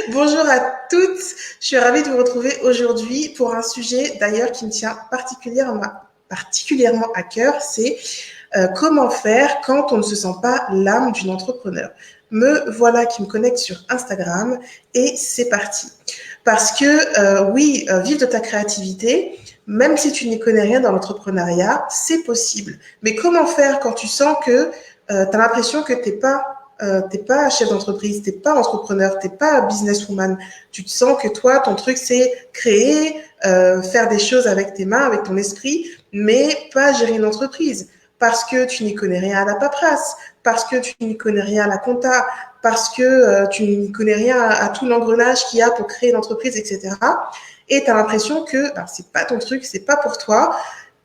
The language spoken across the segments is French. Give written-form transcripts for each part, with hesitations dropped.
Bonjour à toutes, je suis ravie de vous retrouver aujourd'hui pour un sujet d'ailleurs qui me tient particulièrement à cœur, c'est comment faire quand on ne se sent pas l'âme d'une entrepreneur. Me voilà qui me connecte sur Instagram et c'est parti. Parce que vivre de ta créativité, même si tu n'y connais rien dans l'entrepreneuriat, c'est possible. Mais comment faire quand tu sens que tu as l'impression que t'es pas chef d'entreprise, t'es pas entrepreneur, t'es pas businesswoman. Tu te sens que toi, ton truc, c'est créer, faire des choses avec tes mains, avec ton esprit, mais pas gérer une entreprise. Parce que tu n'y connais rien à la paperasse, parce que tu n'y connais rien à la compta, parce que tu n'y connais rien à tout l'engrenage qu'il y a pour créer une entreprise, etc. Et tu as l'impression que c'est pas ton truc, c'est pas pour toi.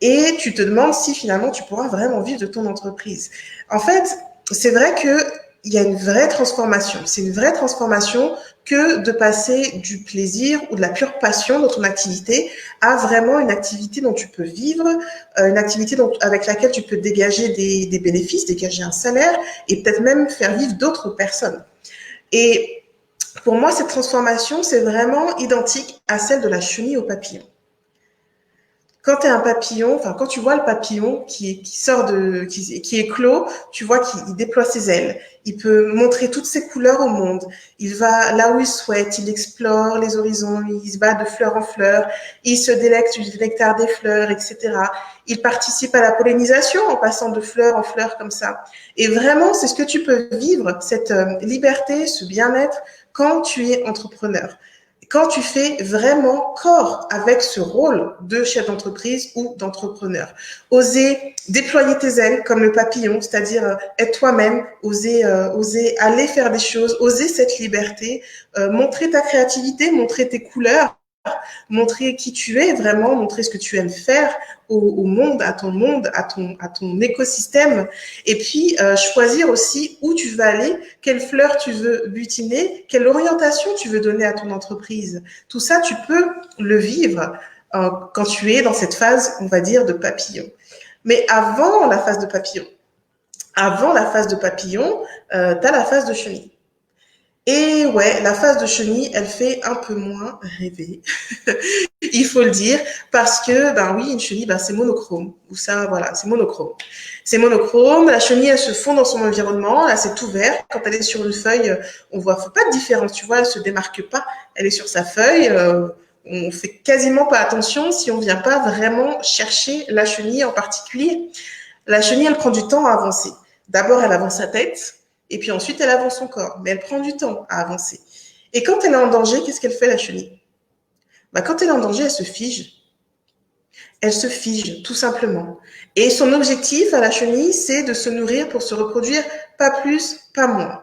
Et tu te demandes si finalement tu pourras vraiment vivre de ton entreprise. En fait, c'est vrai que il y a une vraie transformation. C'est une vraie transformation que de passer du plaisir ou de la pure passion dans ton activité à vraiment une activité dont tu peux vivre, une activité avec laquelle tu peux dégager des bénéfices, dégager un salaire et peut-être même faire vivre d'autres personnes. Et pour moi, cette transformation, c'est vraiment identique à celle de la chenille au papillon. Quand tu es un papillon, enfin quand tu vois le papillon qui est clos, tu vois qu'il déploie ses ailes. Il peut montrer toutes ses couleurs au monde. Il va là où il souhaite, il explore les horizons, il se bat de fleur en fleur, il se délecte du nectar des fleurs, etc. Il participe à la pollinisation en passant de fleur en fleur comme ça. Et vraiment, c'est ce que tu peux vivre, cette liberté, ce bien-être quand tu es entrepreneur. Quand tu fais vraiment corps avec ce rôle de chef d'entreprise ou d'entrepreneur. Oser déployer tes ailes comme le papillon, c'est-à-dire être toi-même, oser aller faire des choses, oser cette liberté, montrer ta créativité, montrer tes couleurs, montrer qui tu es vraiment, montrer ce que tu aimes faire au monde, à ton écosystème. Et puis, choisir aussi où tu veux aller, quelle fleur tu veux butiner, quelle orientation tu veux donner à ton entreprise. Tout ça, tu peux le vivre quand tu es dans cette phase, on va dire, de papillon. Mais avant la phase de papillon, tu as la phase de chenille. Et ouais, la phase de chenille, elle fait un peu moins rêver, il faut le dire, parce que, ben oui, une chenille, ben c'est monochrome. Ou ça, voilà, c'est monochrome. C'est monochrome, la chenille, elle se fond dans son environnement, là, c'est tout vert. Quand elle est sur une feuille, on voit pas de différence, tu vois, elle se démarque pas. Elle est sur sa feuille, on fait quasiment pas attention si on vient pas vraiment chercher la chenille en particulier. La chenille, elle prend du temps à avancer. D'abord, elle avance sa tête, et puis ensuite, elle avance son corps. Mais elle prend du temps à avancer. Et quand elle est en danger, qu'est-ce qu'elle fait, la chenille? Bah, quand elle est en danger, elle se fige. Elle se fige, tout simplement. Et son objectif à la chenille, c'est de se nourrir pour se reproduire, pas plus, pas moins.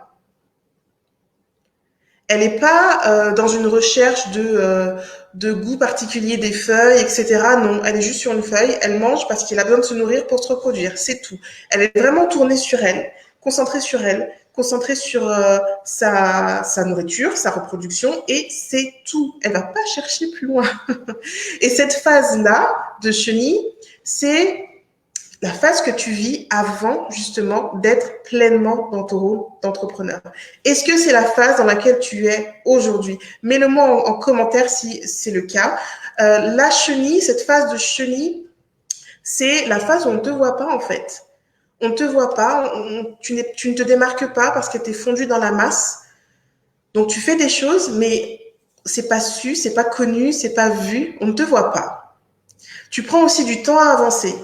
Elle n'est pas dans une recherche de goût particulier des feuilles, etc. Non, elle est juste sur une feuille, elle mange parce qu'elle a besoin de se nourrir pour se reproduire, c'est tout. Elle est vraiment tournée sur elle, concentrée sur sa nourriture, sa reproduction, et c'est tout. Elle va pas chercher plus loin. Et cette phase-là de chenille, c'est la phase que tu vis avant justement d'être pleinement dans ton rôle d'entrepreneur. Est-ce que c'est la phase dans laquelle tu es aujourd'hui? Mets-le-moi en commentaire si c'est le cas. La chenille, cette phase de chenille, c'est la phase où on ne te voit pas en fait. On ne te voit pas, tu ne te démarques pas parce que tu es fondu dans la masse. Donc tu fais des choses, mais c'est pas su, c'est pas connu, c'est pas vu, on ne te voit pas. Tu prends aussi du temps à avancer.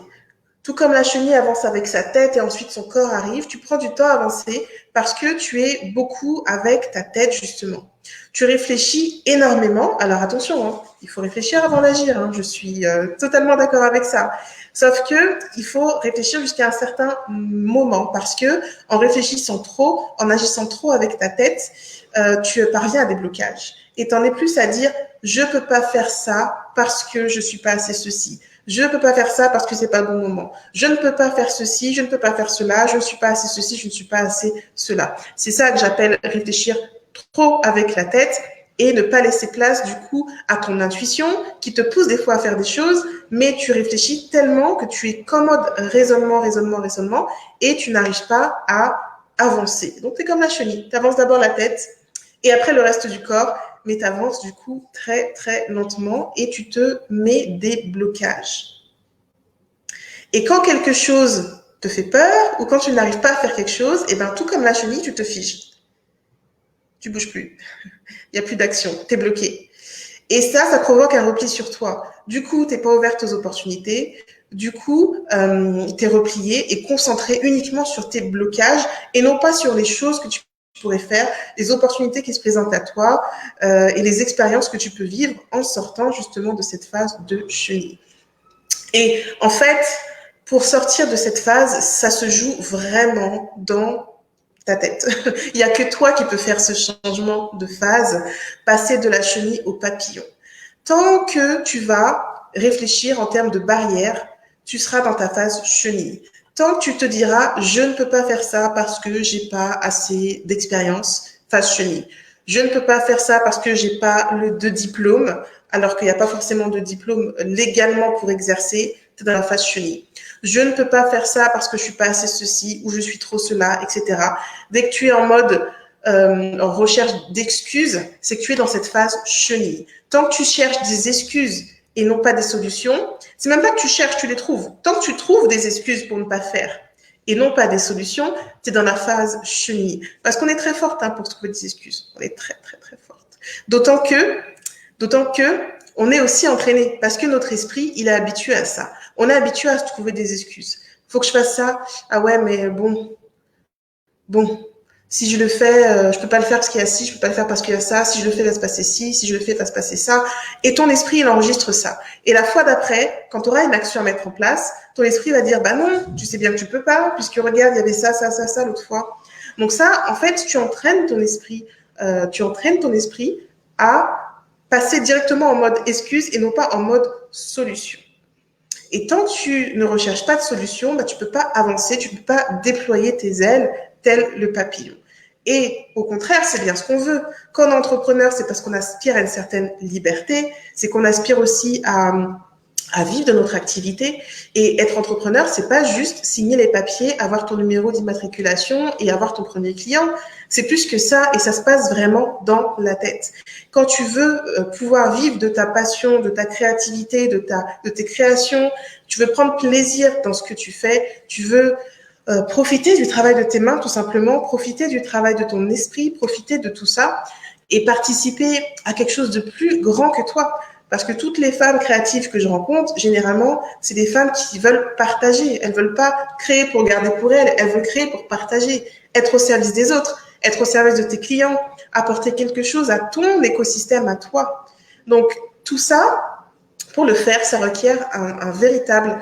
Tout comme la chenille avance avec sa tête et ensuite son corps arrive, tu prends du temps à avancer parce que tu es beaucoup avec ta tête, justement. Tu réfléchis énormément. Alors attention, hein, il faut réfléchir avant d'agir. Hein, je suis totalement d'accord avec ça. Sauf que il faut réfléchir jusqu'à un certain moment parce que en réfléchissant trop, en agissant trop avec ta tête, tu parviens à des blocages. Et t'en es plus à dire, je peux pas faire ça parce que je suis pas assez ceci. Je ne peux pas faire ça parce que c'est pas le bon moment. Je ne peux pas faire ceci, je ne peux pas faire cela, je ne suis pas assez ceci, je ne suis pas assez cela. C'est ça que j'appelle réfléchir trop avec la tête et ne pas laisser place du coup à ton intuition qui te pousse des fois à faire des choses, mais tu réfléchis tellement que tu es commode raisonnement et tu n'arrives pas à avancer. Donc c'est comme la chenille, tu avances d'abord la tête Et après, le reste du corps, mais tu avances du coup très, très lentement et tu te mets des blocages. Et quand quelque chose te fait peur ou quand tu n'arrives pas à faire quelque chose, et ben tout comme la chenille, tu te figes. Tu bouges plus. Il n'y a plus d'action. Tu es bloqué. Et ça provoque un repli sur toi. Du coup, tu n'es pas ouverte aux opportunités. Du coup, tu es replié et concentré uniquement sur tes blocages et non pas sur les choses que tu pourrais faire, les opportunités qui se présentent à toi et les expériences que tu peux vivre en sortant justement de cette phase de chenille. Et en fait, pour sortir de cette phase, ça se joue vraiment dans ta tête. Il n'y a que toi qui peux faire ce changement de phase, passer de la chenille au papillon. Tant que tu vas réfléchir en termes de barrières, tu seras dans ta phase chenille. Tant que tu te diras, je ne peux pas faire ça parce que j'ai pas assez d'expérience, phase chenille. Je ne peux pas faire ça parce que j'ai pas de diplôme, alors qu'il n'y a pas forcément de diplôme légalement pour exercer, tu es dans la phase chenille. Je ne peux pas faire ça parce que je suis pas assez ceci ou je suis trop cela, etc. Dès que tu es en mode en recherche d'excuses, c'est que tu es dans cette phase chenille. Tant que tu cherches des excuses et non pas des solutions, c'est même pas que tu cherches, tu les trouves. Tant que tu trouves des excuses pour ne pas faire et non pas des solutions, tu es dans la phase chenille. Parce qu'on est très forte pour trouver des excuses. On est très, très, très forte. D'autant que on est aussi entraîné parce que notre esprit, il est habitué à ça. On est habitué à se trouver des excuses. Faut que je fasse ça. Ah ouais, mais bon, si je le fais, je peux pas le faire parce qu'il y a ci, je peux pas le faire parce qu'il y a ça. Si je le fais, il va se passer ci. Si je le fais, il va se passer ça. Et ton esprit, il enregistre ça. Et la fois d'après, quand tu auras une action à mettre en place, ton esprit va dire, bah non, tu sais bien que tu peux pas, puisque regarde, il y avait ça, ça, ça, ça l'autre fois. Donc ça, en fait, tu entraînes ton esprit à passer directement en mode excuse et non pas en mode solution. Et tant que tu ne recherches pas de solution, bah, tu ne peux pas avancer, tu ne peux pas déployer tes ailes tel le papillon. Et au contraire, c'est bien ce qu'on veut. Quand on est entrepreneur, c'est parce qu'on aspire à une certaine liberté, c'est qu'on aspire aussi à vivre de notre activité. Et être entrepreneur, c'est pas juste signer les papiers, avoir ton numéro d'immatriculation et avoir ton premier client. C'est plus que ça et ça se passe vraiment dans la tête. Quand tu veux pouvoir vivre de ta passion, de ta créativité, de tes créations, tu veux prendre plaisir dans ce que tu fais, tu veux profiter du travail de tes mains tout simplement, profiter du travail de ton esprit, profiter de tout ça et participer à quelque chose de plus grand que toi. Parce que toutes les femmes créatives que je rencontre, généralement, c'est des femmes qui veulent partager. Elles veulent pas créer pour garder pour elles, elles veulent créer pour partager, être au service des autres, être au service de tes clients, apporter quelque chose à ton écosystème, à toi. Donc, tout ça, pour le faire, ça requiert un véritable,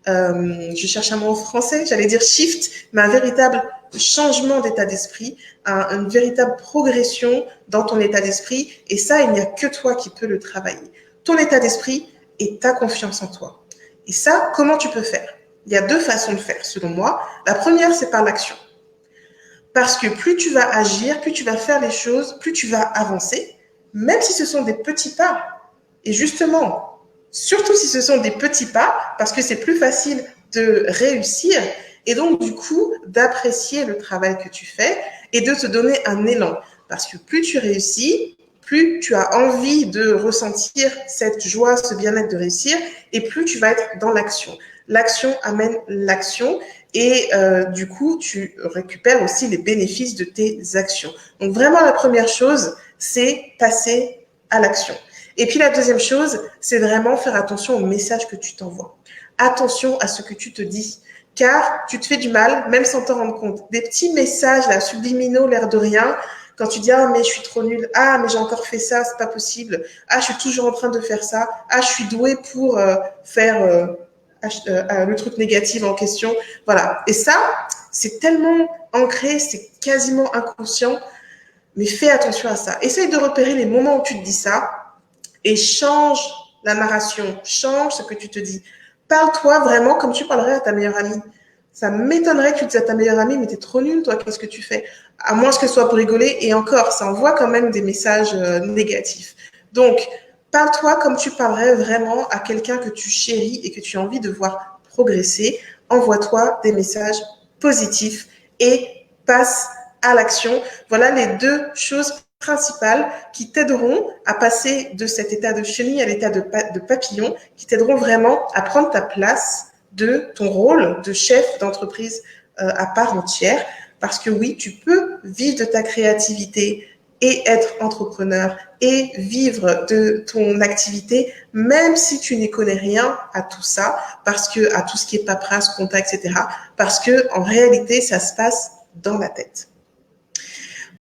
je cherche un mot en français, j'allais dire shift, mais un véritable changement d'état d'esprit, une véritable progression dans ton état d'esprit. Et ça, il n'y a que toi qui peux le travailler. Ton état d'esprit et ta confiance en toi. Et ça, comment tu peux faire? Il y a deux façons de faire, selon moi. La première, c'est par l'action. Parce que plus tu vas agir, plus tu vas faire les choses, plus tu vas avancer, même si ce sont des petits pas. Et justement, surtout si ce sont des petits pas, parce que c'est plus facile de réussir et donc du coup d'apprécier le travail que tu fais et de te donner un élan. Parce que plus tu réussis, plus tu as envie de ressentir cette joie, ce bien-être de réussir, et plus tu vas être dans l'action. L'action amène l'action et du coup, tu récupères aussi les bénéfices de tes actions. Donc vraiment, la première chose, c'est passer à l'action. Et puis la deuxième chose, c'est vraiment faire attention aux messages que tu t'envoies. Attention à ce que tu te dis, car tu te fais du mal, même sans t'en rendre compte. Des petits messages là, subliminaux, l'air de rien, quand tu dis « Ah, mais je suis trop nulle. Ah, mais j'ai encore fait ça, c'est pas possible. Ah, je suis toujours en train de faire ça. Ah, je suis douée pour faire le truc négatif en question. » Voilà. Et ça, c'est tellement ancré, c'est quasiment inconscient, mais fais attention à ça. Essaye de repérer les moments où tu te dis ça et change la narration, change ce que tu te dis. Parle-toi vraiment comme tu parlerais à ta meilleure amie. Ça m'étonnerait que tu dises à ta meilleure amie, mais t'es trop nulle, toi, qu'est-ce que tu fais? À moins que ce soit pour rigoler, et encore, ça envoie quand même des messages négatifs. Donc, parle-toi comme tu parlerais vraiment à quelqu'un que tu chéris et que tu as envie de voir progresser. Envoie-toi des messages positifs et passe à l'action. Voilà les deux choses principales qui t'aideront à passer de cet état de chenille à l'état de papillon, qui t'aideront vraiment à prendre ta place de ton rôle de chef d'entreprise à part entière. Parce que oui, tu peux vivre de ta créativité et être entrepreneur et vivre de ton activité, même si tu n'y connais rien à tout ça, parce que à tout ce qui est paperasse, compta, etc. Parce que en réalité, ça se passe dans la tête.